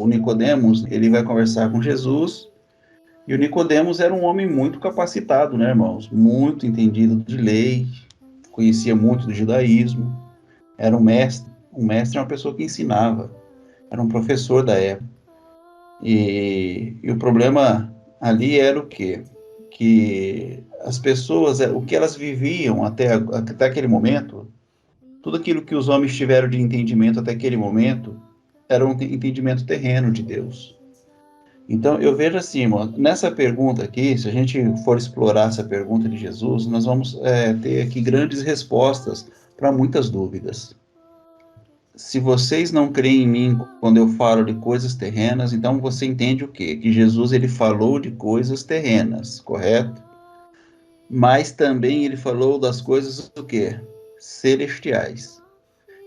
o Nicodemos, ele vai conversar com Jesus, e o Nicodemos era um homem muito capacitado, né, irmãos? Muito entendido de lei, conhecia muito do judaísmo, era um mestre. Um mestre é uma pessoa que ensinava, era um professor da época. E o problema ali era o quê? Que as pessoas, o que elas viviam até aquele momento, tudo aquilo que os homens tiveram de entendimento até aquele momento, era um entendimento terreno de Deus. Então, eu vejo assim, irmão, nessa pergunta aqui, se a gente for explorar essa pergunta de Jesus, nós vamos ter aqui grandes respostas para muitas dúvidas. Se vocês não creem em mim quando eu falo de coisas terrenas, então você entende o quê? Que Jesus ele falou de coisas terrenas, correto? Mas também ele falou das coisas o quê? Celestiais.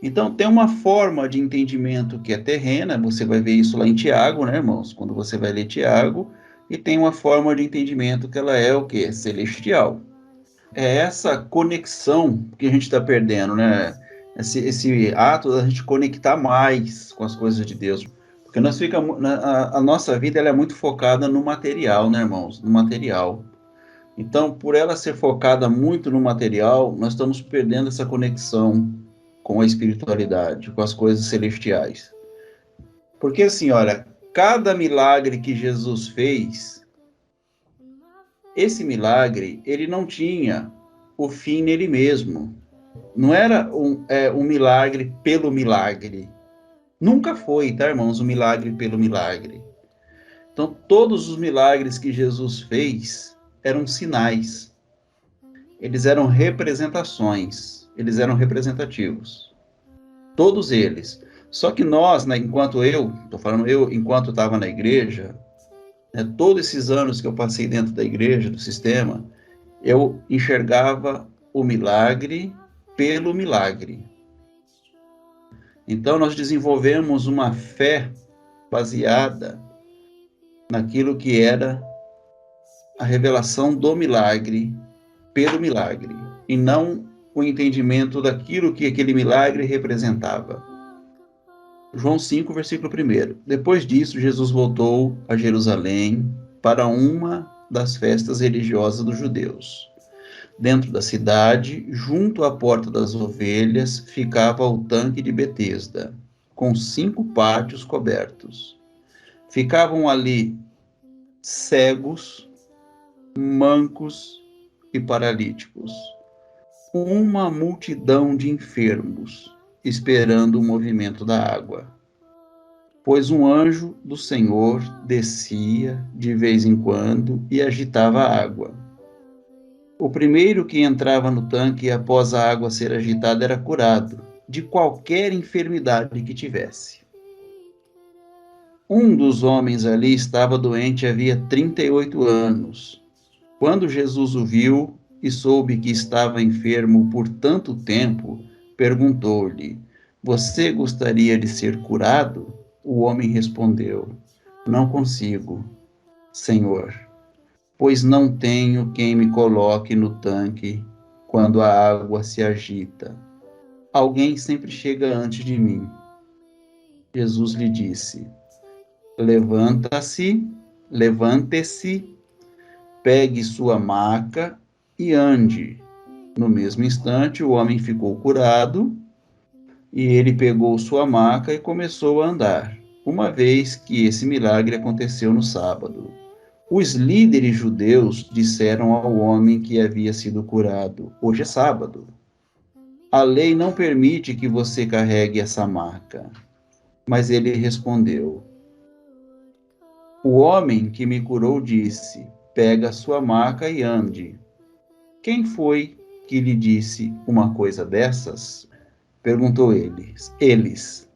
Então tem uma forma de entendimento que é terrena, você vai ver isso lá em Tiago, né, irmãos? Quando você vai ler Tiago, e tem uma forma de entendimento que ela é o quê? Celestial. É essa conexão que a gente está perdendo, né? Esse ato da gente conectar mais com as coisas de Deus. Porque a nossa vida ela é muito focada no material, né, irmãos? No material. Então, por ela ser focada muito no material, nós estamos perdendo essa conexão com a espiritualidade, com as coisas celestiais. Porque assim, olha, cada milagre que Jesus fez, esse milagre, ele não tinha o fim nele mesmo. Não era um milagre pelo milagre. Nunca foi, tá, irmãos, um milagre pelo milagre. Então, todos os milagres que Jesus fez eram sinais. Eles eram representações. Eles eram representativos. Todos eles. Só que nós, né, enquanto estava na igreja, né, todos esses anos que eu passei dentro da igreja, do sistema, eu enxergava o milagre pelo milagre. Então, nós desenvolvemos uma fé baseada naquilo que era a revelação do milagre pelo milagre, e não o entendimento daquilo que aquele milagre representava. João 5, versículo 1. Depois disso, Jesus voltou a Jerusalém para uma das festas religiosas dos judeus. Dentro da cidade, junto à porta das ovelhas, ficava o tanque de Betesda, com 5 pátios cobertos. Ficavam ali cegos, mancos e paralíticos, uma multidão de enfermos, esperando o movimento da água. Pois um anjo do Senhor descia de vez em quando e agitava a água. O primeiro que entrava no tanque após a água ser agitada era curado, de qualquer enfermidade que tivesse. Um dos homens ali estava doente havia 38 anos. Quando Jesus o viu e soube que estava enfermo por tanto tempo, perguntou-lhe: Você gostaria de ser curado? O homem respondeu: Não consigo, Senhor, pois não tenho quem me coloque no tanque quando a água se agita. Alguém sempre chega antes de mim. Jesus lhe disse: Levante-se, pegue sua maca e ande. No mesmo instante, o homem ficou curado e ele pegou sua maca e começou a andar, uma vez que esse milagre aconteceu no sábado. Os líderes judeus disseram ao homem que havia sido curado: Hoje é sábado. A lei não permite que você carregue essa maca. Mas ele respondeu: O homem que me curou disse: Pega a sua maca e ande. Quem foi que lhe disse uma coisa dessas? Perguntou eles.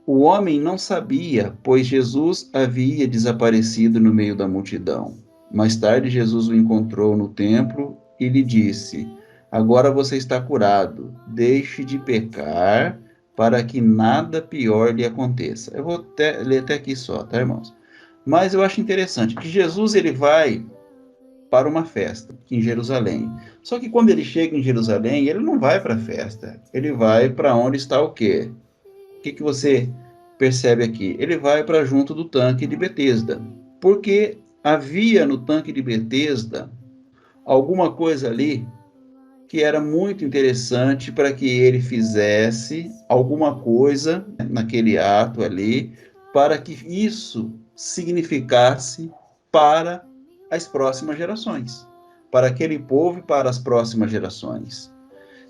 O homem não sabia, pois Jesus havia desaparecido no meio da multidão. Mais tarde, Jesus o encontrou no templo e lhe disse: Agora você está curado. Deixe de pecar para que nada pior lhe aconteça. Eu vou ler até aqui só, tá, irmãos? Mas eu acho interessante que Jesus ele vai para uma festa em Jerusalém. Só que quando ele chega em Jerusalém, ele não vai para a festa. Ele vai para onde está o quê? O que você percebe aqui? Ele vai para junto do tanque de Betesda, porque havia no tanque de Betesda alguma coisa ali que era muito interessante para que ele fizesse alguma coisa naquele ato ali, para que isso significasse para as próximas gerações, para aquele povo e para as próximas gerações.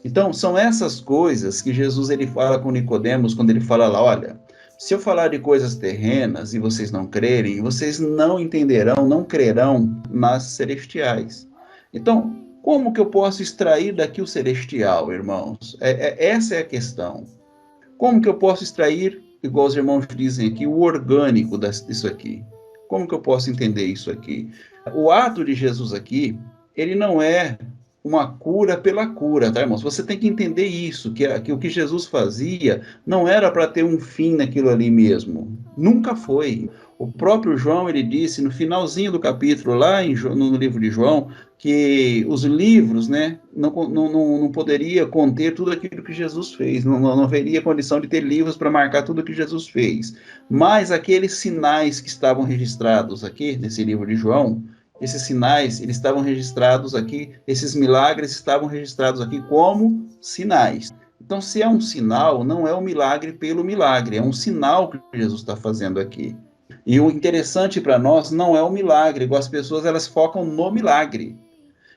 Então, são essas coisas que Jesus ele fala com Nicodemos quando ele fala lá, olha, se eu falar de coisas terrenas e vocês não crerem, vocês não entenderão, não crerão nas celestiais. Então, como que eu posso extrair daqui o celestial, irmãos? Essa é a questão. Como que eu posso extrair, igual os irmãos dizem aqui, o orgânico disso aqui? Como que eu posso entender isso aqui? O ato de Jesus aqui, ele não é uma cura pela cura, tá, irmãos? Você tem que entender isso, que o que Jesus fazia não era para ter um fim naquilo ali mesmo. Nunca foi. O próprio João, ele disse no finalzinho do capítulo, lá no livro de João, que os livros, né, não poderia conter tudo aquilo que Jesus fez, não haveria condição de ter livros para marcar tudo o que Jesus fez. Mas aqueles sinais que estavam registrados aqui, nesse livro de João, esses sinais, eles estavam registrados aqui, esses milagres estavam registrados aqui como sinais. Então, se é um sinal, não é um milagre pelo milagre, é um sinal que Jesus está fazendo aqui. E o interessante para nós não é o milagre, igual as pessoas elas focam no milagre.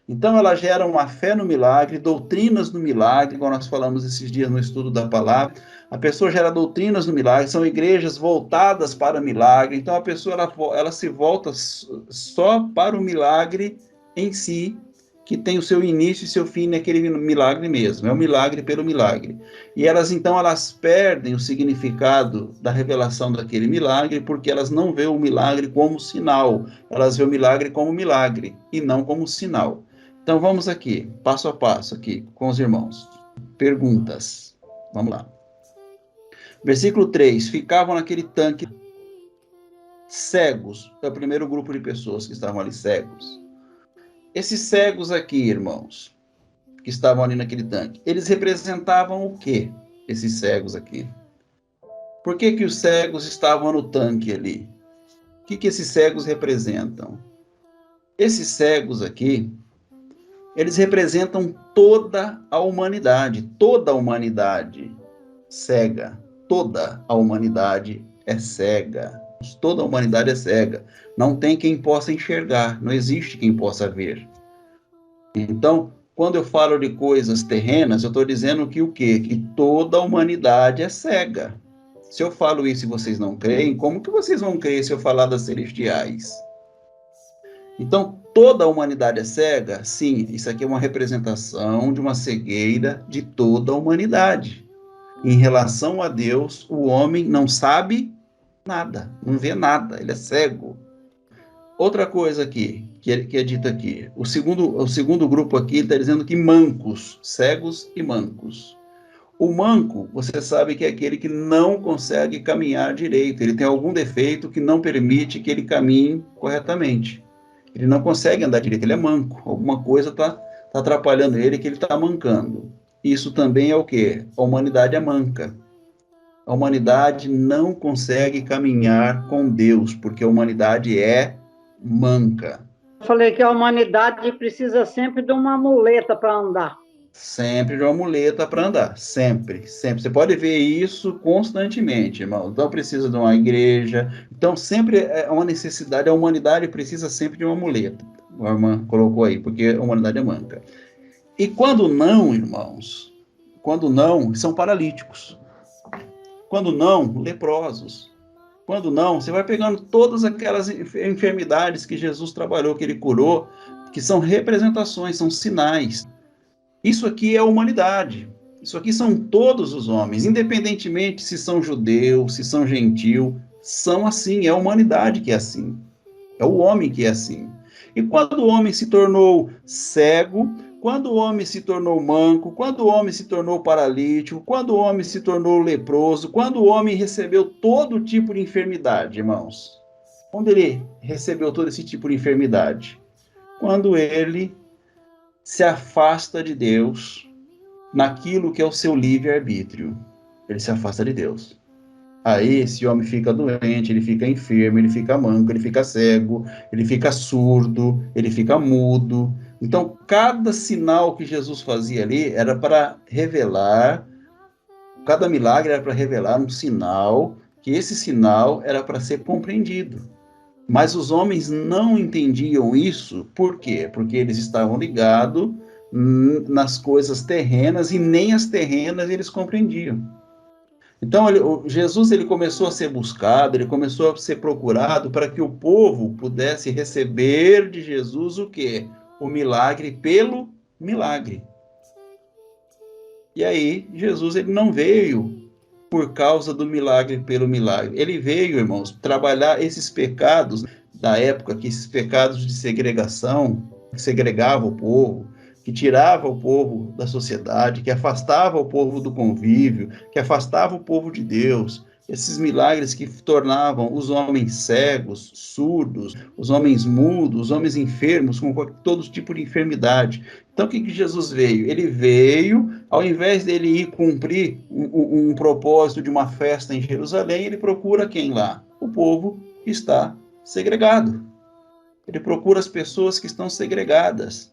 Então, ela gera uma fé no milagre, doutrinas no milagre, igual nós falamos esses dias no estudo da palavra. A pessoa gera doutrinas no milagre, são igrejas voltadas para o milagre. Então, a pessoa ela se volta só para o milagre em si, que tem o seu início e seu fim naquele milagre mesmo. É o milagre pelo milagre. E elas perdem o significado da revelação daquele milagre, porque elas não veem o milagre como sinal. Elas veem o milagre como milagre e não como sinal. Então vamos aqui, passo a passo aqui com os irmãos. Perguntas. Vamos lá. Versículo 3. Ficavam naquele tanque cegos. É o primeiro grupo de pessoas que estavam ali cegos. Esses cegos aqui, irmãos, que estavam ali naquele tanque, eles representavam o quê? Esses cegos aqui. Por que que os cegos estavam no tanque ali? O que que esses cegos representam? Esses cegos aqui, eles representam toda a humanidade cega, toda a humanidade é cega, toda a humanidade é cega, não tem quem possa enxergar, não existe quem possa ver. Então, quando eu falo de coisas terrenas, eu estou dizendo que o quê? Que toda a humanidade é cega. Se eu falo isso e vocês não creem, como que vocês vão crer se eu falar das celestiais? Então, toda a humanidade é cega? Sim, isso aqui é uma representação de uma cegueira de toda a humanidade. Em relação a Deus, o homem não sabe nada, não vê nada, ele é cego. Outra coisa aqui, que é dita aqui, o segundo grupo aqui está dizendo que mancos, cegos e mancos. O manco, você sabe que é aquele que não consegue caminhar direito, ele tem algum defeito que não permite que ele caminhe corretamente. Ele não consegue andar direito, ele é manco. Alguma coisa está atrapalhando ele, que ele está mancando. Isso também é o quê? A humanidade é manca. A humanidade não consegue caminhar com Deus, porque a humanidade é manca. Eu falei que a humanidade precisa sempre de uma muleta para andar. Sempre de uma muleta para andar, sempre, sempre. Você pode ver isso constantemente, irmão. Então precisa de uma igreja. Então sempre é uma necessidade, a humanidade precisa sempre de uma muleta. A irmã colocou aí, porque a humanidade é manca. E quando não, irmãos, quando não, são paralíticos. Quando não, leprosos. Quando não, você vai pegando todas aquelas enfermidades que Jesus trabalhou, que ele curou, que são representações, são sinais. Isso aqui é a humanidade. Isso aqui são todos os homens, independentemente se são judeus, se são gentil, são assim, é a humanidade que é assim. É o homem que é assim. E quando o homem se tornou cego, quando o homem se tornou manco, quando o homem se tornou paralítico, quando o homem se tornou leproso, quando o homem recebeu todo tipo de enfermidade, irmãos. Quando ele recebeu todo esse tipo de enfermidade? Quando ele se afasta de Deus naquilo que é o seu livre-arbítrio. Ele se afasta de Deus. Aí esse homem fica doente, ele fica enfermo, ele fica manco, ele fica cego, ele fica surdo, ele fica mudo. Então, cada sinal que Jesus fazia ali era para revelar, cada milagre era para revelar um sinal, que esse sinal era para ser compreendido. Mas os homens não entendiam isso, por quê? Porque eles estavam ligados nas coisas terrenas e nem as terrenas eles compreendiam. Então, Jesus ele começou a ser buscado, ele começou a ser procurado para que o povo pudesse receber de Jesus o quê? O milagre pelo milagre. E aí, Jesus ele não veio por causa do milagre pelo milagre. Ele veio, irmãos, trabalhar esses pecados da época, que esses pecados de segregação, que segregava o povo, que tirava o povo da sociedade, que afastava o povo do convívio, que afastava o povo de Deus. Esses milagres que tornavam os homens cegos, surdos, os homens mudos, os homens enfermos, com todo tipo de enfermidade. Então, o que Jesus veio? Ele veio, ao invés dele ir cumprir um propósito de uma festa em Jerusalém, ele procura quem lá? O povo que está segregado. Ele procura as pessoas que estão segregadas,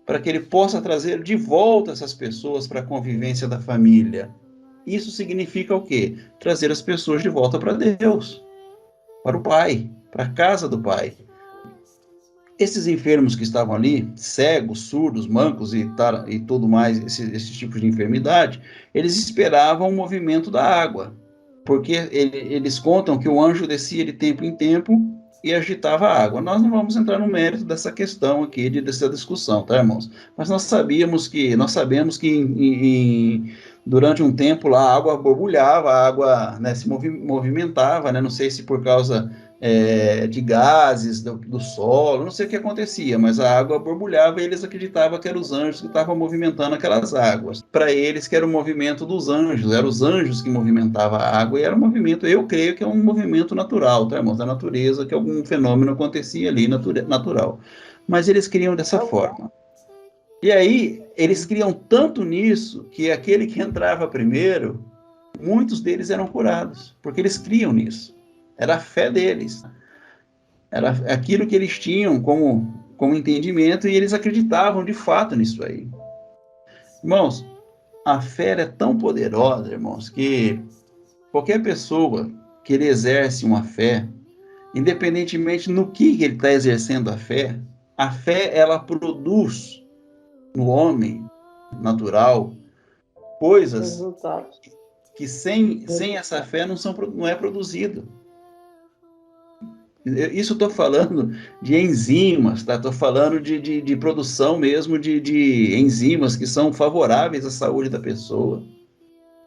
para que ele possa trazer de volta essas pessoas para a convivência da família. Isso significa o quê? Trazer as pessoas de volta para Deus, para o Pai, para a casa do Pai. Esses enfermos que estavam ali, cegos, surdos, mancos e tudo mais, esses tipos de enfermidade, eles esperavam o movimento da água, porque eles contam que o anjo descia de tempo em tempo e agitava a água. Nós não vamos entrar no mérito dessa questão aqui, dessa discussão, tá, irmãos? Mas nós sabemos que durante um tempo lá a água borbulhava, a água, né, se movimentava, né? Não sei se por causa de gases do solo, não sei o que acontecia, mas a água borbulhava e eles acreditavam que eram os anjos que estavam movimentando aquelas águas. Para eles que era o movimento dos anjos, eram os anjos que movimentavam a água e era um movimento, eu creio que é um movimento natural, tá, irmãos? Da natureza, que algum fenômeno acontecia ali, natural. Mas eles criam dessa forma. E aí, eles criam tanto nisso, que aquele que entrava primeiro, muitos deles eram curados, porque eles criam nisso. Era a fé deles. Era aquilo que eles tinham como entendimento e eles acreditavam de fato nisso aí. Irmãos, a fé é tão poderosa, irmãos, que qualquer pessoa que ele exerce uma fé, independentemente no que ele está exercendo a fé, ela produz no homem natural coisas que sem essa fé não é produzido. Isso estou falando de enzimas, tá? Estou falando de produção mesmo de enzimas que são favoráveis à saúde da pessoa.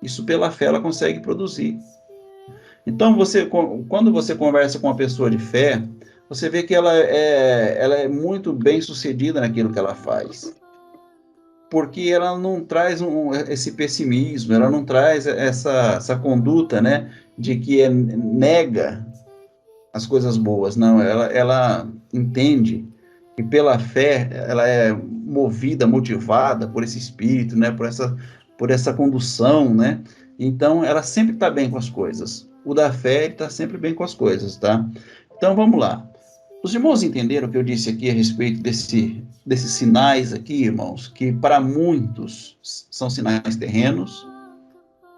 Isso pela fé ela consegue produzir. Então, quando você conversa com uma pessoa de fé, você vê que ela é muito bem sucedida naquilo que ela faz. Porque ela não traz esse pessimismo, ela não traz essa conduta, né, de que nega as coisas boas, não, ela entende que pela fé ela é movida, motivada por esse espírito, né, por essa condução, né, então ela sempre está bem com as coisas, o da fé ele está sempre bem com as coisas, tá? Então vamos lá, os irmãos entenderam o que eu disse aqui a respeito desses sinais aqui, irmãos, que para muitos são sinais terrenos,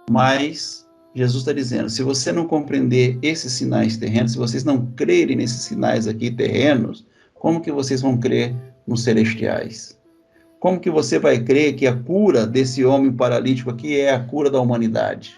mas Jesus está dizendo, se você não compreender esses sinais terrenos, se vocês não crerem nesses sinais aqui terrenos, como que vocês vão crer nos celestiais? Como que você vai crer que a cura desse homem paralítico aqui é a cura da humanidade?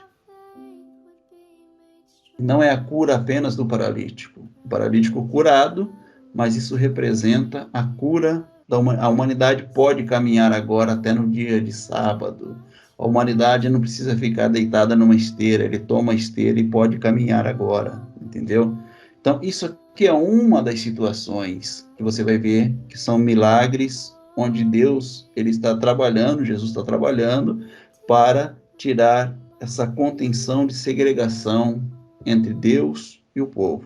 Não é a cura apenas do paralítico. O paralítico curado, mas isso representa a cura da humanidade. A humanidade pode caminhar agora até no dia de sábado. A humanidade não precisa ficar deitada numa esteira, ele toma a esteira e pode caminhar agora, entendeu? Então, isso aqui é uma das situações que você vai ver que são milagres onde Deus ele está trabalhando, Jesus está trabalhando para tirar essa contenção de segregação entre Deus e o povo.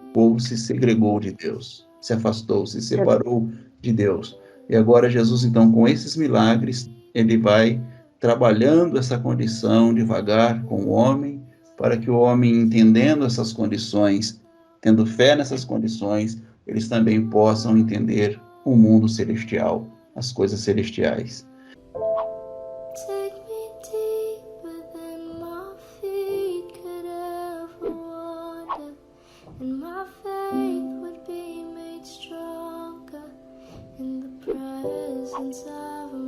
O povo se segregou de Deus, se afastou, se separou de Deus. E agora Jesus, então, com esses milagres, ele vai trabalhando essa condição devagar com o homem, para que o homem, entendendo essas condições, tendo fé nessas condições, eles também possam entender o mundo celestial, as coisas celestiais. Take me deeper than my feet could ever wander, and my faith would be made stronger in the presence of